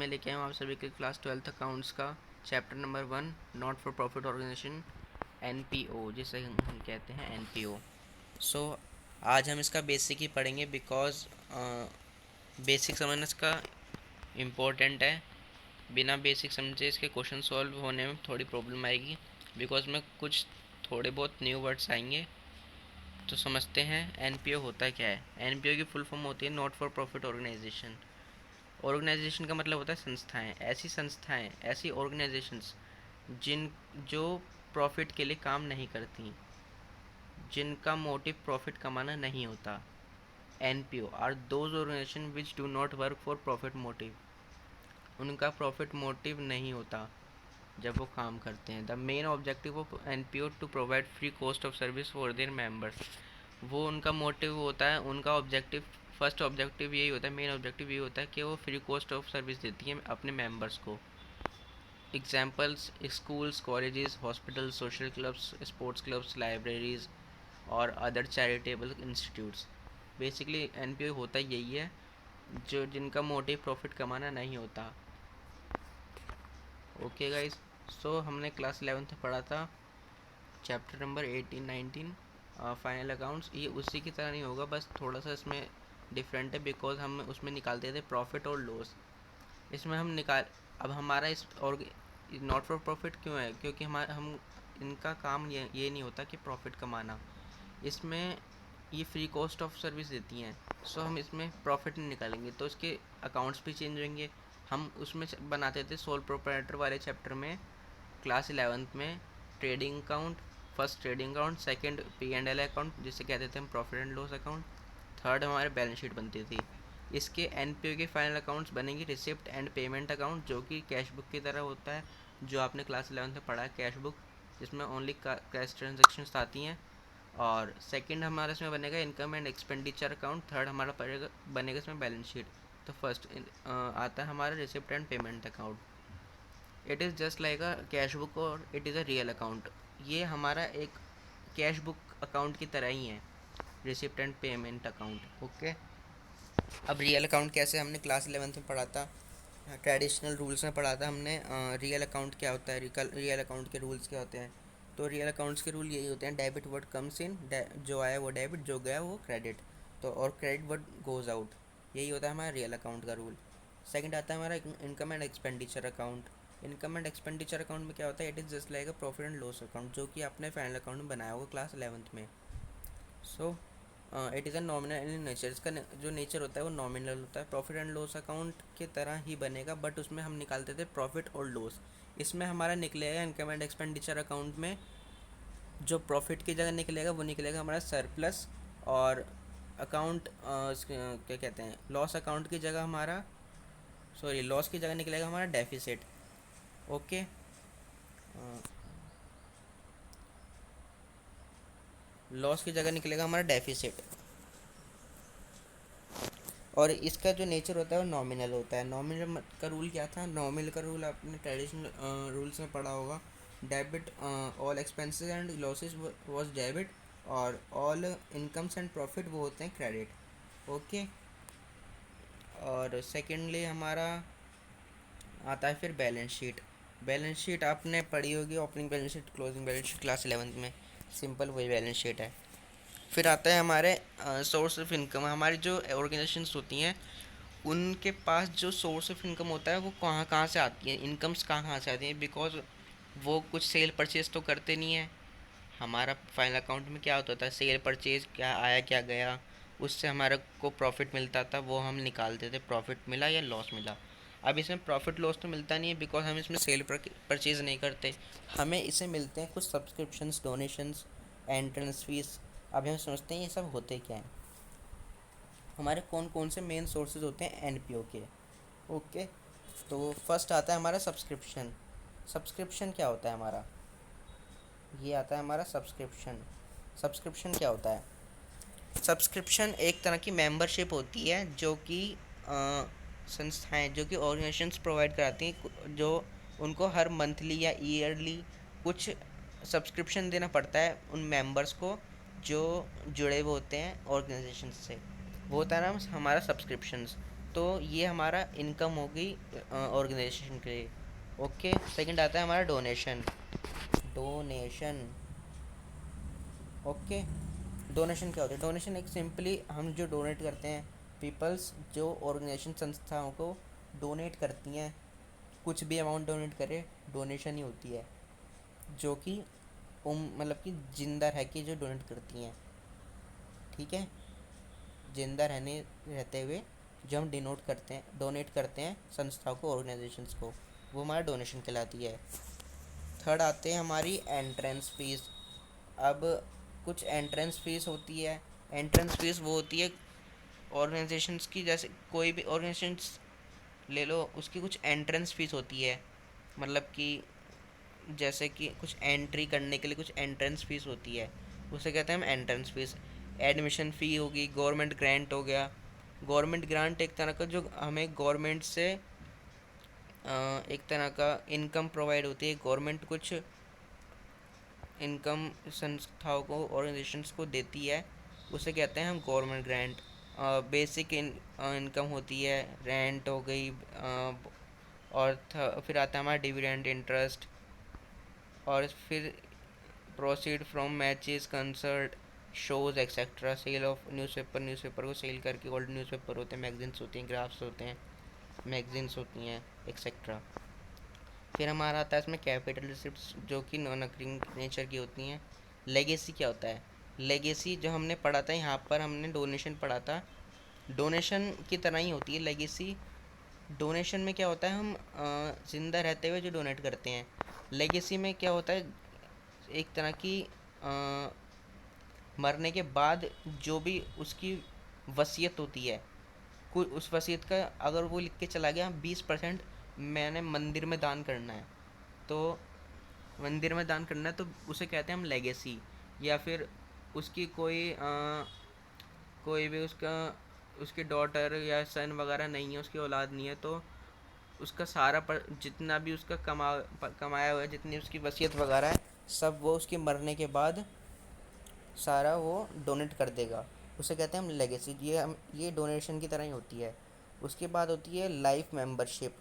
मैं लेके आया हूँ आप सभी के क्लास 12th अकाउंट्स का chapter number 1 not for profit organisation NPO जिसे हम कहते हैं एनपीओ। सो आज हम इसका बेसिक ही पढ़ेंगे बिकॉज बेसिक समझना इसका इम्पोर्टेंट है। बिना बेसिक समझे इसके क्वेश्चन सॉल्व होने में थोड़ी प्रॉब्लम आएगी बिकॉज में कुछ थोड़े बहुत न्यू वर्ड्स आएंगे। तो समझते हैं एनपीओ होता क्या है। एनपीओ की फुल फॉर्म होती है not for profit organisation. Organisation का मतलब होता है संस्थाएं, ऐसी ऑर्गेनाइजेशंस जिन जो प्रॉफिट के लिए काम नहीं करती, जिनका मोटिव प्रॉफिट कमाना नहीं होता। NPO are those organisation which do not work for profit motive. उनका प्रॉफिट मोटिव नहीं होता जब वो काम करते हैं। The main objective of NPO to provide free cost of service for their members. वो उनका मोटिव होता है, उनका ऑब्जेक्टिव, फर्स्ट ऑब्जेक्टिव यही होता है, मेन ऑब्जेक्टिव यही होता है कि वो फ्री कॉस्ट ऑफ सर्विस देती हैं अपने मेंबर्स को। Examples schools, colleges, hospitals, social clubs, sports clubs, libraries और other charitable institutes. Basically NPO होता यही है जो जिनका मोटिव प्रॉफिट कमाना नहीं होता। ओके गाइस, सो हमने क्लास 11th में पढ़ा था चैप्टर नंबर 18-19 फाइनल अकाउंट्स। ये उसी की तरह नहीं होगा, बस थोड़ा सा इसमें डिफरेंट है बिकॉज हम उसमें निकालते थे प्रॉफिट और लॉस। इसमें हम निकाल अब हमारा इस और नॉट फॉर प्रॉफिट क्यों है, क्योंकि हम इनका काम ये नहीं होता कि प्रॉफिट कमाना। इसमें ये फ्री कॉस्ट ऑफ सर्विस देती हैं। सो हम इसमें प्रॉफिट नहीं निकालेंगे तो इसके अकाउंट्स भी चेंज होंगे। हम उसमें बनाते थे सोल प्रोप्राइटर वाले चैप्टर में क्लास 11th में trading account, first trading account, second P&L account जिसे कहते थे हम profit and loss account, third हमारे बैलेंस शीट बनती थी। इसके एनपीओ के फाइनल अकाउंट्स बनेंगे रिसिप्ट एंड पेमेंट अकाउंट, जो कि कैश बुक की तरह होता है, जो आपने क्लास 11th में पढ़ा है कैश बुक, जिसमें ओनली कैश ट्रांजेक्शन्स आती हैं। और सेकंड हमारा इसमें बनेगा income and expenditure account, third हमारा बनेगा इसमें बैलेंस शीट। तो फर्स्ट आता है हमारा receipt and payment account. It is just like a cash book और it is a real account. ये हमारा एक कैश बुक अकाउंट की तरह ही है, receipt and payment account. Okay, अब रियल अकाउंट कैसे, हमने क्लास 11th में पढ़ा था, ट्रेडिशनल रूल्स में पढ़ा था हमने। रियल अकाउंट क्या होता है, रियल अकाउंट के रूल्स क्या होते हैं। तो रियल अकाउंट्स के रूल यही होते हैं, डेबिट वर्ड कम्स इन, जो आया वो डेबिट, जो गया वो क्रेडिट। तो और क्रेडिट वर्ड गोज आउट, यही होता है हमारा रियल अकाउंट का रूल। सेकंड आता है हमारा income and expenditure account. Income and expenditure account में क्या होता है, it is just like a profit and loss account, जो कि आपने फाइनल अकाउंट में बनाया होगा क्लास 11th में। So it is a nominal in nature. इसका जो नेचर होता है वो नॉमिनल होता है। प्रॉफिट एंड लॉस अकाउंट की तरह ही बनेगा, बट उसमें हम निकालते थे प्रॉफिट और लॉस। इसमें हमारा निकलेगा इनकम एंड एक्सपेंडिचर अकाउंट में जो प्रॉफिट की जगह निकलेगा वो निकलेगा हमारा सरप्लस, और अकाउंट क्या कहते हैं, लॉस अकाउंट की जगह हमारा, सॉरी, लॉस की जगह निकलेगा हमारा डेफिसिट। ओके, लॉस की जगह निकलेगा हमारा डेफिसिट। और इसका जो नेचर होता है वो नॉमिनल होता है। नॉमिनल का रूल क्या था, नॉमिनल का रूल आपने ट्रेडिशनल रूल्स में पढ़ा होगा, debit all expenses and losses was debit, और ऑल इनकम्स एंड प्रॉफिट वो होते हैं क्रेडिट। ओके, और सेकेंडली हमारा आता है फिर बैलेंस शीट। बैलेंस शीट आपने पढ़ी होगी, opening balance sheet, closing balance sheet, class 11th में, सिंपल वही बैलेंस शीट है। फिर आता है हमारे सोर्स ऑफ इनकम। हमारी जो ऑर्गेनाइजेशंस होती हैं उनके पास जो सोर्स ऑफ इनकम होता है वो कहाँ कहाँ से आती है, इनकम्स कहाँ कहाँ से आती हैं, बिकॉज वो कुछ सेल परचेज तो करते नहीं है। हमारा फाइनल अकाउंट में क्या होता था, सेल परचेज क्या आया क्या गया, उससे हमारे को प्रॉफिट मिलता था, वो हम निकालते थे, प्रॉफिट मिला या लॉस मिला। अब इसमें प्रॉफिट लॉस तो मिलता नहीं है बिकॉज हम इसमें सेल परचेज नहीं करते। हमें इसे मिलते हैं कुछ सब्सक्रिप्शंस, डोनेशंस, एंट्रेंस फीस। अब हम समझते हैं ये सब होते क्या हैं, हमारे कौन कौन से मेन सोर्सेज होते हैं एनपीओ के। ओके, तो फर्स्ट आता है हमारा सब्सक्रिप्शन। सब्सक्रिप्शन क्या होता है हमारा, ये आता है हमारा सब्सक्रिप्शन। सब्सक्रिप्शन क्या होता है, सब्सक्रिप्शन एक तरह की मेंबरशिप होती है जो कि संस्थाएं, जो कि ऑर्गेनाइजेशंस प्रोवाइड कराती हैं, जो उनको हर मंथली या ईयरली कुछ सब्सक्रिप्शन देना पड़ता है उन मेंबर्स को जो जुड़े हुए होते हैं ऑर्गेनाइजेशन से। वो होता है ना हमारा सब्सक्रिप्शंस। तो ये हमारा इनकम होगी ऑर्गेनाइजेशन के लिए। ओके, सेकंड आता है हमारा डोनेशन। Donation, okay. डोनेशन क्या होता है? डोनेशन एक सिंपली हम जो डोनेट करते हैं, पीपल्स जो ऑर्गेनाइजेशन संस्थाओं को डोनेट करती हैं, कुछ भी अमाउंट डोनेट करे, डोनेशन ही होती है। जो कि मतलब कि जिंदा रह के जो डोनेट करती हैं, ठीक है, जिंदा रहते हुए जो हम डिनोट करते हैं, डोनेट करते हैं संस्थाओं को, ऑर्गेनाइजेशंस को, वो हमारा डोनेशन कहलाती है। थर्ड आते हैं हमारी एंट्रेंस फीस। अब कुछ एंट्रेंस फीस होती है। एंट्रेंस फीस वो होती है ऑर्गेनाइजेशंस की, जैसे कोई भी ऑर्गेनाइजेशंस ले लो, उसकी कुछ एंट्रेंस फीस होती है। मतलब कि जैसे कि कुछ एंट्री करने के लिए कुछ एंट्रेंस फीस होती है, उसे कहते हैं हम एंट्रेंस फीस। एडमिशन फ़ी होगी, गवर्नमेंट ग्रांट हो गया। गवर्नमेंट ग्रांट एक तरह का जो हमें गवर्नमेंट से एक तरह का इनकम प्रोवाइड होती है। गवर्नमेंट कुछ इनकम संस्थाओं को, ऑर्गेनाइजेशंस को देती है, उसे कहते हैं हम गवर्नमेंट ग्रांट। बेसिक इनकम होती है, रेंट हो गई, और फिर आता है हमारा डिविडेंड, इंटरेस्ट, और फिर proceed from matches, concert, shows etcetera, sale of newspaper, newspaper को सेल करके, ओल्ड न्यूज़पेपर होते हैं, मैगजीन्स होती हैं, ग्राफ्स होते हैं, मैगजीन्स होती हैं, एक्सेट्रा। फिर हमारा आता है इसमें कैपिटल रिसिप्ट्स, जो कि नॉन अकरिंग नेचर की होती हैं। लेगेसी क्या होता है? लेगेसी जो हमने पढ़ा था यहाँ पर, हमने डोनेशन पढ़ा था, डोनेशन की तरह ही होती है लेगेसी। डोनेशन में क्या होता है, हम ज़िंदा रहते हुए जो डोनेट करते हैं। लेगेसी में क्या होता है, एक तरह की मरने के बाद जो भी उसकी वसीयत होती है, कोई उस वसीयत का अगर वो लिख के चला गया 20% मैंने मंदिर में दान करना है, तो मंदिर में दान करना है, तो उसे कहते हैं हम लेगेसी। या फिर उसकी कोई भी उसकी डॉटर या सन वगैरह नहीं है, उसकी औलाद नहीं है, तो उसका सारा जितना भी उसका कमाया हुआ है, जितनी उसकी वसीयत वगैरह है, सब वो उसके मरने के बाद सारा वो डोनेट कर देगा। उसे कहते हैं हम लेगेसी। ये डोनेशन की तरह ही होती है। उसके बाद होती है लाइफ मेंबरशिप।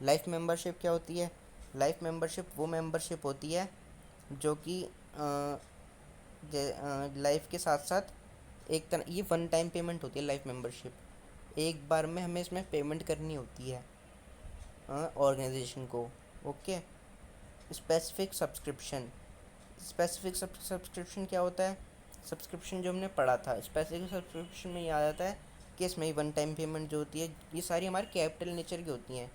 लाइफ मेंबरशिप क्या होती है? लाइफ मेंबरशिप वो मेंबरशिप होती है जो कि लाइफ के साथ साथ एक तरह, ये वन टाइम पेमेंट होती है लाइफ मेंबरशिप। एक बार में हमें इसमें पेमेंट करनी होती है ऑर्गेनाइजेशन को। Okay. Specific subscription. Specific subscription क्या होता है? सब्सक्रिप्शन जो हमने पढ़ा था, स्पेसिफिक सब्सक्रिप्शन में याद आता है कि इसमें वन टाइम पेमेंट जो होती है, ये सारी हमारी कैपिटल नेचर की होती हैं।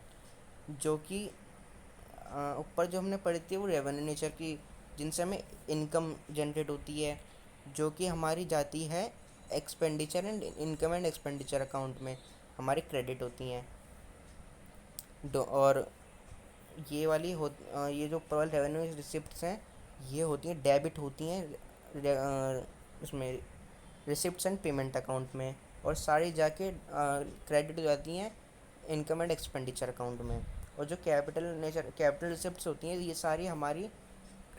जो कि ऊपर जो हमने पढ़ी थी वो रेवेन्यू नेचर की, जिनसे हमें इनकम जनरेट होती है, जो कि हमारी जाती है expenditure and income and expenditure account में, हमारी क्रेडिट होती हैं। और ये वाली ये जो पर्ल रेवेन्यू रिसिप्ट्स हैं, ये होती हैं डेबिट होती हैं उसमें रिसिप्ट्स एंड पेमेंट अकाउंट में, और सारी जाके क्रेडिट हो जाती हैं इनकम एंड एक्सपेंडिचर अकाउंट में। और जो कैपिटल रिसिप्ट्स होती हैं, ये सारी हमारी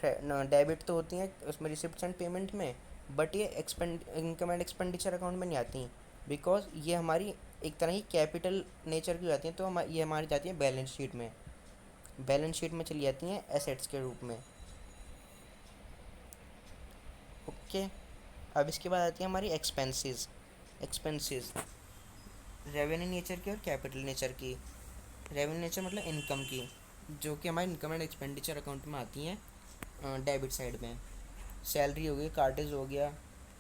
डेबिट तो होती हैं उसमें रिसिप्ट्स एंड पेमेंट में, बट ये इनकम एंड एक्सपेंडिचर अकाउंट में नहीं आती, बिकॉज ये हमारी एक तरह की कैपिटल नेचर की जाती हैं, तो ये हमारी जाती है बैलेंस शीट में। बैलेंस शीट में चली जाती हैं एसेट्स के रूप में। ओके। अब इसके बाद आती है हमारी एक्सपेंसेस। एक्सपेंसेस रेवेन्यू नेचर की और कैपिटल नेचर की। रेवेन्यू नेचर मतलब इनकम की, जो कि हमारे इनकम एंड एक्सपेंडिचर अकाउंट में आती हैं डेबिट साइड में। सैलरी हो गई, कार्टेज हो गया।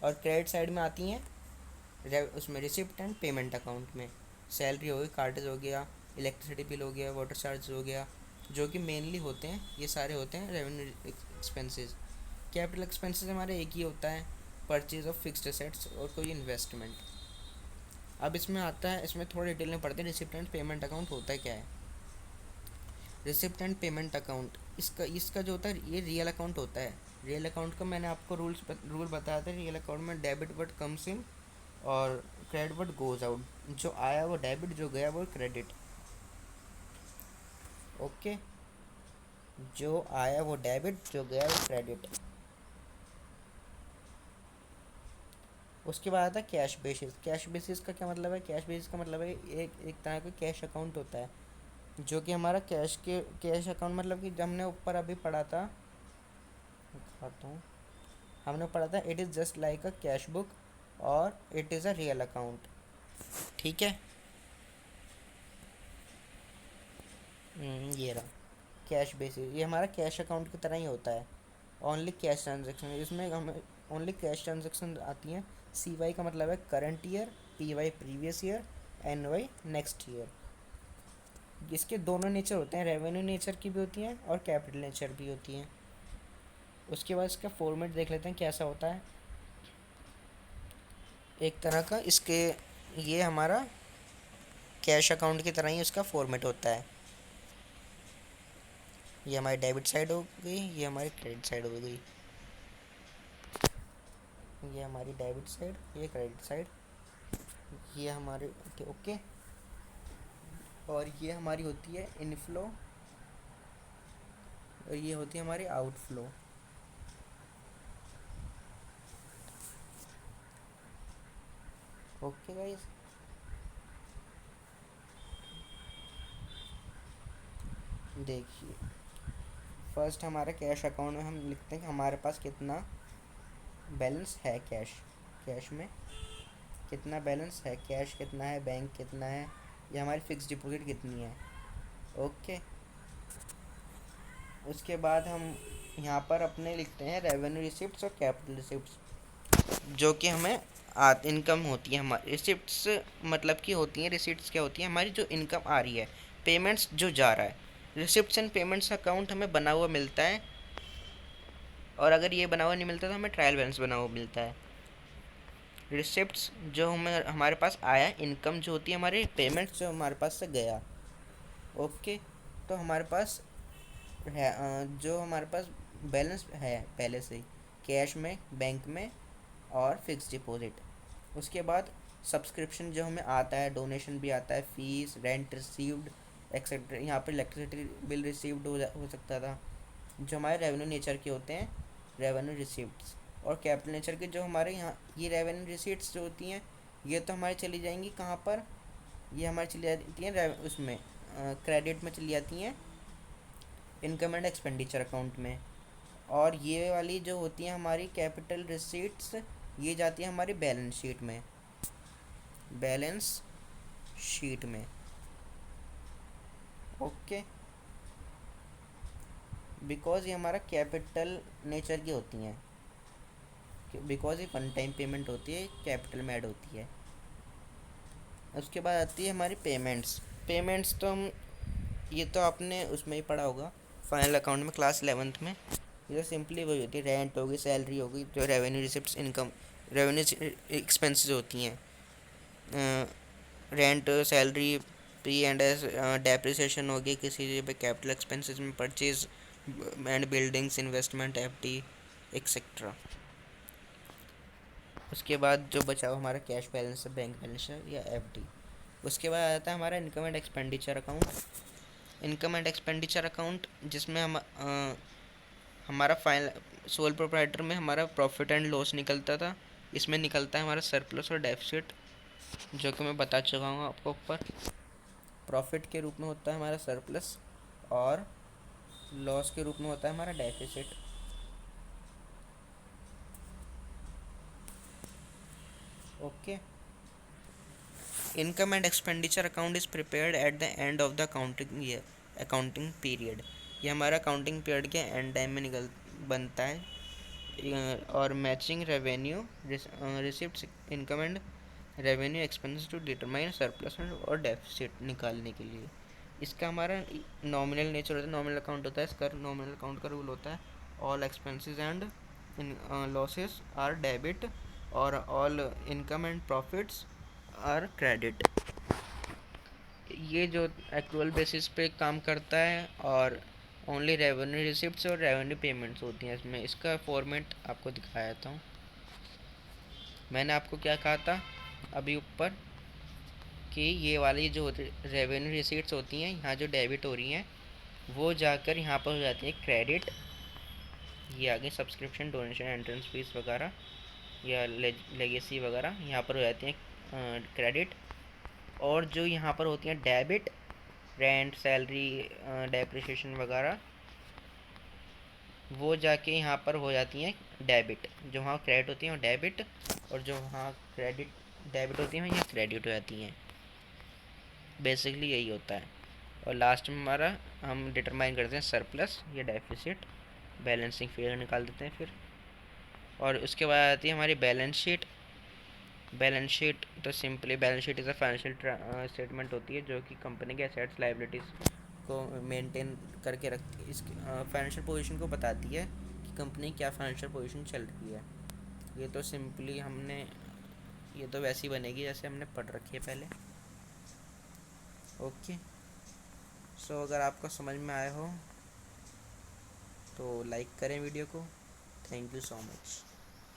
और क्रेडिट साइड में आती हैं उसमें रिसिप्ट एंड पेमेंट अकाउंट में। सैलरी हो गई, कार्टेज हो गया, इलेक्ट्रिसिटी बिल हो गया, वाटर चार्ज हो गया, जो कि मेनली होते हैं, ये सारे होते हैं रेवेन्यू एक्सपेंसेस। कैपिटल एक्सपेंसेस हमारे एक ही होता है, परचेज ऑफ फिक्स्ड एसेट्स और कोई इन्वेस्टमेंट। अब इसमें आता है, इसमें थोड़ा डिटेल में पढ़ते हैं रिसिप्ट एंड पेमेंट अकाउंट होता क्या है। रिसिप्ट एंड पेमेंट अकाउंट, इसका जो होता है, ये रियल अकाउंट होता है। रियल अकाउंट का मैंने आपको रूल बताया था। रियल अकाउंट में डेबिट वर्ड कम्स इन और क्रेडिट वर्ड गोज आउट। जो आया वो डेबिट, जो गया वो क्रेडिट। ओके। जो आया वो डेबिट, जो गया वो क्रेडिट। उसके बाद आता है कैश बेसिस। कैश बेसिस का क्या मतलब है? कैश बेसिस का मतलब है एक एक तरह का कैश अकाउंट होता है, जो कि हमारा कैश अकाउंट मतलब कि हमने ऊपर अभी पढ़ा था, दिखाता हूँ। हमने पढ़ा था it is just like a cash book और it is a real account. ठीक है। ये रहा कैश बेसिस, ये हमारा कैश अकाउंट की तरह ही होता है। ओनली कैश ट्रांजेक्शन, इसमें हमें ओनली कैश ट्रांजेक्शन आती हैं। CY का मतलब है current year, PY previous year, NY next year. इसके दोनों नेचर होते हैं, रेवेन्यू नेचर की भी होती हैं और कैपिटल नेचर भी होती हैं। उसके बाद इसका फॉर्मेट देख लेते हैं कैसा होता है। एक तरह का इसके ये हमारा कैश अकाउंट की तरह ही उसका फॉर्मेट होता है। ये हमारी डेबिट साइड हो गई, ये हमारी क्रेडिट साइड हो गई। ये हमारी डेबिट साइड, ये क्रेडिट साइड, ये हमारे ओके ओके। और ये हमारी होती है इनफ्लो और ये होती है हमारी आउटफ्लो। ओके गाइस, देखिए फर्स्ट हमारे कैश अकाउंट में हम लिखते हैं कि हमारे पास कितना बैलेंस है कैश, कैश में कितना बैलेंस है, कैश कितना है, बैंक कितना है, ये हमारी फिक्स डिपॉजिट कितनी है। ओके। उसके बाद हम यहाँ पर अपने लिखते हैं रेवेन्यू रिसिप्ट्स और कैपिटल रिसिप्ट्स, जो कि हमें इनकम होती है हमारी। रिसिप्ट्स मतलब कि होती हैं, रिसिप्ट्स क्या होती है? हमारी जो इनकम आ रही है, पेमेंट्स जो जा रहा है। रिसिप्ट्स एंड पेमेंट्स अकाउंट हमें बना हुआ मिलता है, और अगर ये बना हुआ नहीं मिलता तो हमें ट्रायल बैलेंस बना हुआ मिलता है। रिसिप्ट्स जो हमें हमारे पास आया, इनकम जो होती है हमारी, पेमेंट्स जो हमारे पास से गया। ओके। तो हमारे पास है जो हमारे पास बैलेंस है पहले से ही, कैश में, बैंक में और फिक्स डिपॉजिट। उसके बाद सब्सक्रिप्शन जो हमें आता है, डोनेशन भी आता है, फीस, रेंट रिसीव्ड एक्सेट्रा। यहाँ पर इलेक्ट्रिसिटी बिल रिसीव्ड हो सकता था, जो हमारे रेवेन्यू नेचर के होते हैं, रेवेन्यू रिसीप्ट्स। और कैपिटल नेचर के जो हमारे यहाँ ये रेवेन्यू रिसीट्स जो होती हैं, ये तो हमारी चली जाएंगी कहाँ पर? ये हमारी चली जाती हैं उसमें क्रेडिट में चली जाती हैं, इनकम एंड एक्सपेंडिचर अकाउंट में। और ये वाली जो होती हैं हमारी कैपिटल रिसीट्स, ये जाती है हमारी बैलेंस शीट में, बैलेंस शीट में। ओके। बिकॉज ये हमारा कैपिटल नेचर की होती हैं, बिकॉज ये वन टाइम पेमेंट होती है, कैपिटल में ऐड होती है। उसके बाद आती है हमारी पेमेंट्स। पेमेंट्स तो हम ये तो आपने उसमें ही पढ़ा होगा, फाइनल अकाउंट में, क्लास 11th में। ये सिंपली वही होती है, रेंट होगी, सैलरी होगी, जो revenue receipts, income, revenue expenses होती हैं। रेंट, सैलरी, P&S, डेप्रिसिएशन होगी किसी चीज़ पे, कैपिटल एक्सपेंसेस में purchase and buildings, investment, FD etcetera. उसके बाद जो बचा हुआ हमारा कैश बैलेंस है, बैंक बैलेंस है या FD। उसके बाद आता है हमारा income and expenditure account. Income and expenditure account जिसमें हम हमारा फाइनल सोल प्रोप्राइटर में हमारा प्रॉफिट एंड लॉस निकलता था। इसमें निकलता है हमारा सरप्लस और डेफिसिट, जो कि मैं बता चुका हूँ आपको ऊपर। प्रॉफिट के रूप में होता है हमारा सरप्लस और लॉस के रूप में होता है हमारा deficit. Okay. Income and expenditure account is prepared at the end of the accounting year, accounting period. ये हमारा अकाउंटिंग पीरियड के एंड टाइम में निकल बनता है। और matching revenue receipt, income and revenue expense to determine surplus और deficit निकालने के लिए। इसका हमारा नॉमिनल नेचर होता है, नॉमिनल अकाउंट होता है इसका। नॉमिनल अकाउंट का रूल होता है all expenses and losses are debit और all income and profits are credit. ये जो एक्रूअल बेसिस पे काम करता है, और ओनली रेवेन्यू रिसिप्ट्स और रेवेन्यू पेमेंट्स होती हैं इसमें। इसका फॉर्मेट आपको दिखाया था। मैंने आपको क्या कहा था अभी ऊपर, कि ये वाली जो रेवेन्यू रिसीट्स होती हैं, यहाँ जो डेबिट हो रही हैं, वो जाकर यहाँ पर हो जाती है क्रेडिट। ये आगे सब्सक्रिप्शन, डोनेशन, एंट्रेंस फीस वगैरह, या लेगेसी वगैरह यहाँ पर हो जाती हैं क्रेडिट। और जो यहाँ पर होती हैं डेबिट, रेंट, सैलरी, डेप्रिसिएशन वगैरह, वो जाके यहाँ पर हो जाती हैं डेबिट। जो वहाँ क्रेडिट होती हैं वो डेबिट, और जो वहाँ डेबिट होती हैं यहाँ क्रेडिट हो जाती हैं। बेसिकली यही होता है। और लास्ट में हमारा हम डिटरमाइन करते हैं सरप्लस या डेफिसिट, बैलेंसिंग फिगर निकाल देते हैं फिर। और उसके बाद आती है हमारी बैलेंस शीट। बैलेंस शीट तो simply balance sheet is a financial statement होती है जो कि कंपनी के एसेट्स लाइबिलिटीज़ को मेंटेन करके रखती है। इसकी फाइनेंशियल पोजीशन को बताती है कि कंपनी क्या फाइनेंशियल पोजीशन चल रही है। ये तो सिंपली हमने, ये तो वैसी बनेगी जैसे हमने पढ़ रखी है पहले। ओके, सो अगर आपको समझ में आया हो तो लाइक करें वीडियो को। Thank you so much.